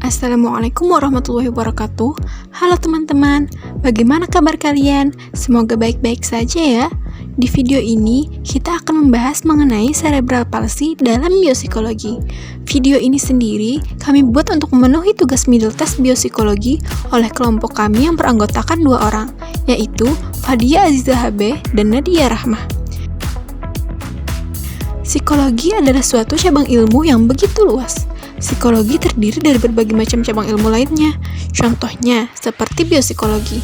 Assalamualaikum warahmatullahi wabarakatuh. Halo teman-teman, bagaimana kabar kalian? Semoga baik-baik saja ya. Di video ini, kita akan membahas mengenai cerebral palsy dalam biopsikologi. Video ini sendiri kami buat untuk memenuhi tugas middle test biopsikologi oleh kelompok kami yang beranggotakan 2 orang, yaitu Fadia Aziza Habe dan Nadia Rahmah. Psikologi adalah suatu cabang ilmu yang begitu luas. Psikologi terdiri dari berbagai macam cabang ilmu lainnya, contohnya seperti biopsikologi.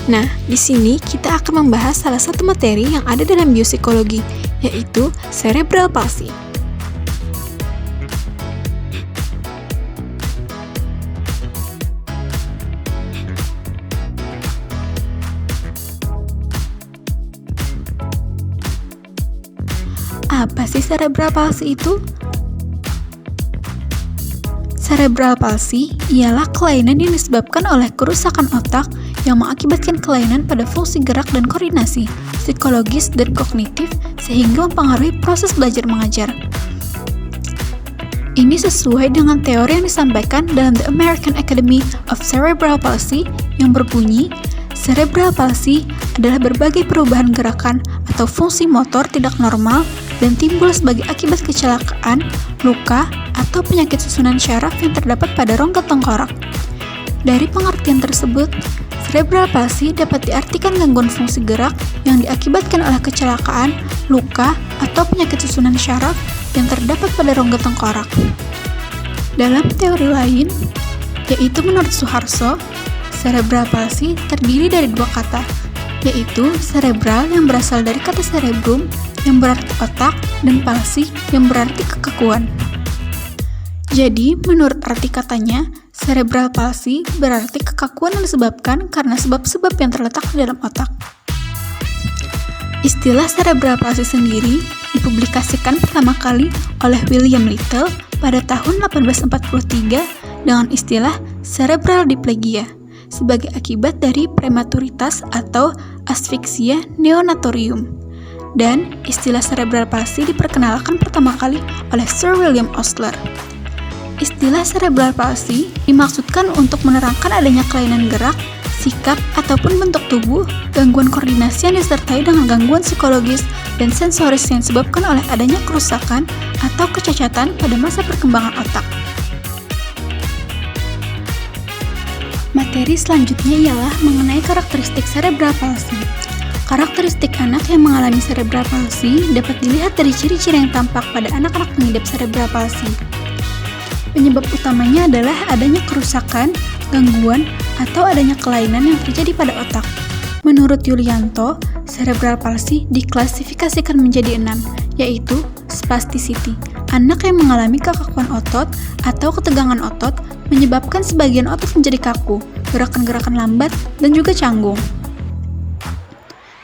Nah, di sini kita akan membahas salah satu materi yang ada dalam biopsikologi, yaitu cerebral palsy. Apa sih cerebral palsy itu? Cerebral palsy ialah kelainan yang disebabkan oleh kerusakan otak yang mengakibatkan kelainan pada fungsi gerak dan koordinasi, psikologis dan kognitif sehingga mempengaruhi proses belajar mengajar. Ini sesuai dengan teori yang disampaikan dalam The American Academy of Cerebral Palsy yang berbunyi, cerebral palsy adalah berbagai perubahan gerakan atau fungsi motor tidak normal dan timbul sebagai akibat kecelakaan, luka, atau penyakit susunan syaraf yang terdapat pada rongga tengkorak. Dari pengertian tersebut, cerebral palsy dapat diartikan gangguan fungsi gerak yang diakibatkan oleh kecelakaan, luka, atau penyakit susunan syaraf yang terdapat pada rongga tengkorak. Dalam teori lain, yaitu menurut Suharto, cerebral palsy terdiri dari 2 kata, yaitu cerebral yang berasal dari kata cerebrum yang berarti otak dan palsy yang berarti kekakuan. Jadi, menurut arti katanya, cerebral palsy berarti kekakuan yang disebabkan karena sebab-sebab yang terletak di dalam otak. Istilah cerebral palsy sendiri dipublikasikan pertama kali oleh William Little pada tahun 1843 dengan istilah cerebral diplegia sebagai akibat dari prematuritas atau asfiksia neonatorium. Dan istilah cerebral palsy diperkenalkan pertama kali oleh Sir William Osler. Istilah cerebral palsy dimaksudkan untuk menerangkan adanya kelainan gerak, sikap, ataupun bentuk tubuh, gangguan koordinasi yang disertai dengan gangguan psikologis dan sensoris yang disebabkan oleh adanya kerusakan atau kecacatan pada masa perkembangan otak. Materi selanjutnya ialah mengenai karakteristik cerebral palsy. Karakteristik anak yang mengalami cerebral palsy dapat dilihat dari ciri-ciri yang tampak pada anak-anak pengidap cerebral palsy. Penyebab utamanya adalah adanya kerusakan, gangguan, atau adanya kelainan yang terjadi pada otak. Menurut Yulianto, cerebral palsy diklasifikasikan menjadi 6, yaitu spasticity. Anak yang mengalami kekakuan otot atau ketegangan otot menyebabkan sebagian otot menjadi kaku, gerakan-gerakan lambat, dan juga canggung.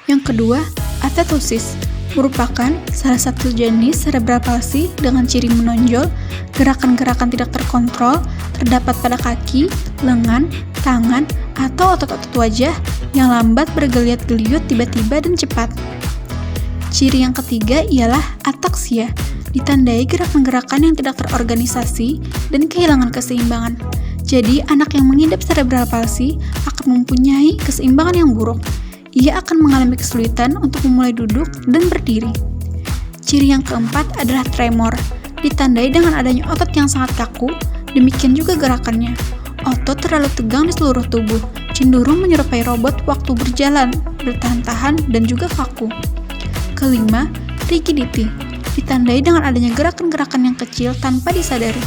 Yang kedua, athetosis, merupakan salah satu jenis cerebral palsy dengan ciri menonjol, gerakan-gerakan tidak terkontrol, terdapat pada kaki, lengan, tangan, atau otot-otot wajah yang lambat bergeliat-geliut tiba-tiba dan cepat. Ciri yang ketiga ialah ataksia, ditandai gerakan-gerakan yang tidak terorganisasi dan kehilangan keseimbangan. Jadi, anak yang mengidap cerebral palsy akan mempunyai keseimbangan yang buruk. Ia akan mengalami kesulitan untuk memulai duduk dan berdiri. Ciri yang keempat adalah tremor, ditandai dengan adanya otot yang sangat kaku, demikian juga gerakannya. Otot terlalu tegang di seluruh tubuh, cenderung menyerupai robot waktu berjalan, bertahan-tahan, dan juga kaku. Kelima, rigidity, ditandai dengan adanya gerakan-gerakan yang kecil tanpa disadari,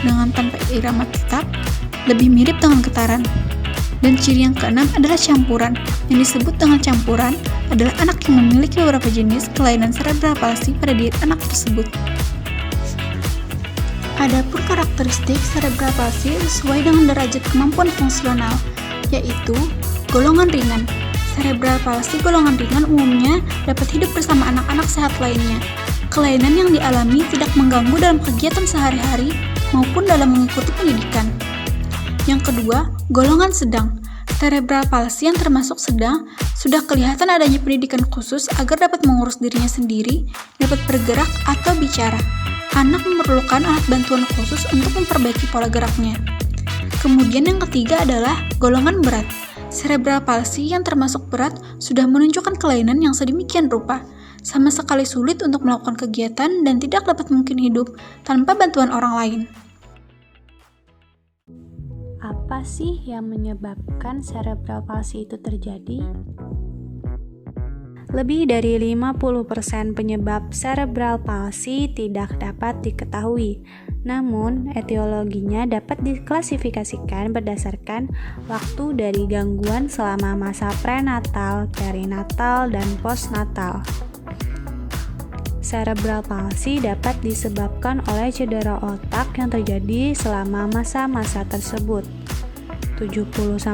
dengan tanpa irama tetap, lebih mirip dengan getaran. Dan ciri yang keenam adalah campuran. Yang disebut dengan campuran adalah anak yang memiliki beberapa jenis kelainan cerebral palsy pada diri anak tersebut. Adapun karakteristik cerebral palsy sesuai dengan derajat kemampuan fungsional, yaitu golongan ringan. Cerebral palsy golongan ringan umumnya dapat hidup bersama anak-anak sehat lainnya. Kelainan yang dialami tidak mengganggu dalam kegiatan sehari-hari maupun dalam mengikuti pendidikan. Yang kedua, golongan sedang. Cerebral palsy yang termasuk sedang sudah kelihatan adanya pendidikan khusus agar dapat mengurus dirinya sendiri, dapat bergerak atau bicara. Anak memerlukan alat bantuan khusus untuk memperbaiki pola geraknya. Kemudian yang ketiga adalah golongan berat. Cerebral palsy yang termasuk berat sudah menunjukkan kelainan yang sedemikian rupa, sama sekali sulit untuk melakukan kegiatan dan tidak dapat mungkin hidup tanpa bantuan orang lain. Apa sih yang menyebabkan cerebral palsy itu terjadi? Lebih dari 50% penyebab cerebral palsy tidak dapat diketahui. Namun, etiologinya dapat diklasifikasikan berdasarkan waktu dari gangguan selama masa prenatal, perinatal, dan postnatal. Cerebral palsy dapat disebabkan oleh cedera otak yang terjadi selama masa-masa tersebut. 70-80%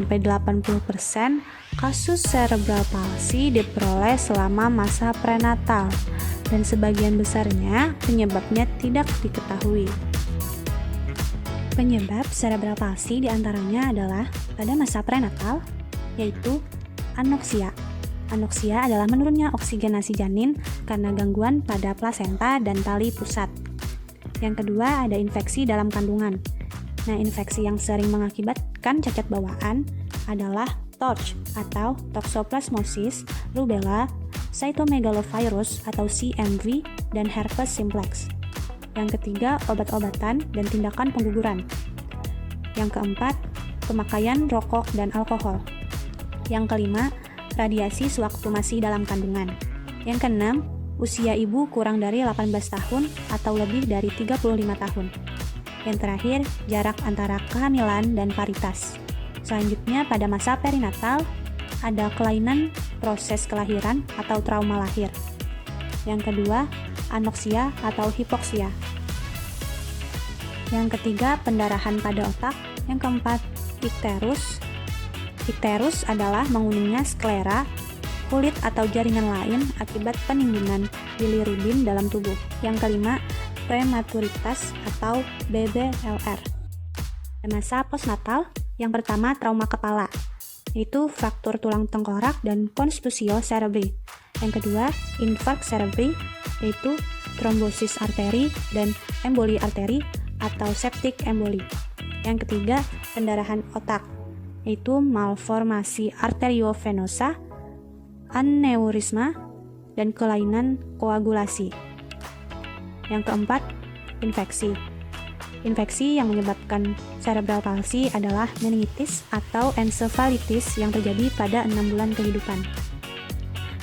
kasus cerebral palsy diperoleh selama masa prenatal, dan sebagian besarnya penyebabnya tidak diketahui. Penyebab cerebral palsy diantaranya adalah pada masa prenatal, yaitu anoksia. Anoksia adalah menurunnya oksigenasi janin karena gangguan pada plasenta dan tali pusat. Yang kedua, ada infeksi dalam kandungan. Nah, infeksi yang sering mengakibatkan cacat bawaan adalah TORCH atau toxoplasmosis, rubella, cytomegalovirus atau CMV, dan herpes simplex. Yang ketiga, obat-obatan dan tindakan pengguguran. Yang keempat, pemakaian rokok dan alkohol. Yang kelima, radiasi sewaktu masih dalam kandungan. Yang keenam, usia ibu kurang dari 18 tahun atau lebih dari 35 tahun. Yang terakhir, jarak antara kehamilan dan paritas. Selanjutnya, pada masa perinatal, ada kelainan proses kelahiran atau trauma lahir. Yang kedua, anoksia atau hipoksia. Yang ketiga, pendarahan pada otak. Yang keempat, ikterus. Ikterus adalah menguningnya sklera, kulit atau jaringan lain akibat penimbunan bilirubin dalam tubuh. Yang kelima, prematuritas atau BBLR. Masa postnatal, yang pertama trauma kepala, yaitu fraktur tulang tengkorak dan contusio cerebri. Yang kedua, infark cerebri, yaitu trombosis arteri dan emboli arteri atau septic emboli. Yang ketiga, pendarahan otak, yaitu malformasi arteriovenosa, aneurisma, dan kelainan koagulasi. Yang keempat, infeksi. Infeksi yang menyebabkan cerebral palsy adalah meningitis atau encephalitis yang terjadi pada 6 bulan kehidupan.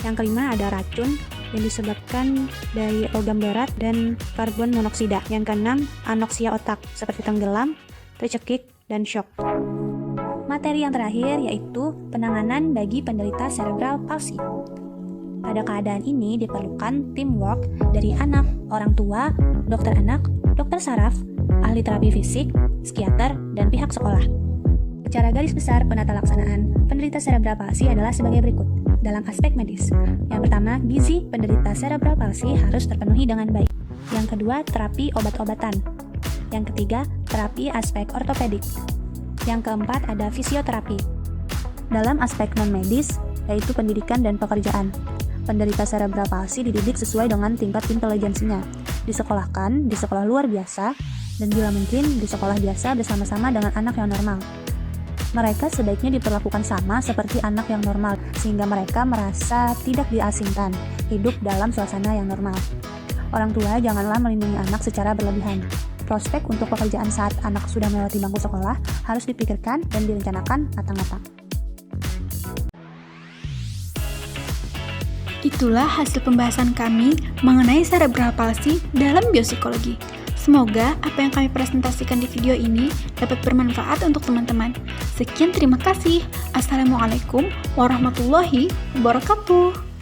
Yang kelima, ada racun yang disebabkan dari logam berat dan karbon monoksida. Yang keenam, anoksia otak seperti tenggelam, tercekik, dan shock. Materi yang terakhir yaitu penanganan bagi penderita cerebral palsy. Pada keadaan ini diperlukan teamwork dari anak, orang tua, dokter anak, dokter saraf, ahli terapi fisik, psikiater, dan pihak sekolah. Secara garis besar, penata laksanaan penderita cerebral palsy adalah sebagai berikut. Dalam aspek medis, yang pertama, gizi penderita cerebral palsy harus terpenuhi dengan baik. Yang kedua, terapi obat-obatan. Yang ketiga, terapi aspek ortopedik. Yang keempat, ada fisioterapi. Dalam aspek non-medis, yaitu pendidikan dan pekerjaan. Penderita cerebral palsy dididik sesuai dengan tingkat intelijensinya. Disekolahkan di sekolah luar biasa, dan bila mungkin di sekolah biasa bersama-sama dengan anak yang normal. Mereka sebaiknya diperlakukan sama seperti anak yang normal, sehingga mereka merasa tidak diasingkan, hidup dalam suasana yang normal. Orang tua janganlah melindungi anak secara berlebihan. Prospek untuk pekerjaan saat anak sudah melewati bangku sekolah harus dipikirkan dan direncanakan matang-matang. Itulah hasil pembahasan kami mengenai cerebral palsy dalam biopsikologi. Semoga apa yang kami presentasikan di video ini dapat bermanfaat untuk teman-teman. Sekian, terima kasih. Assalamualaikum warahmatullahi wabarakatuh.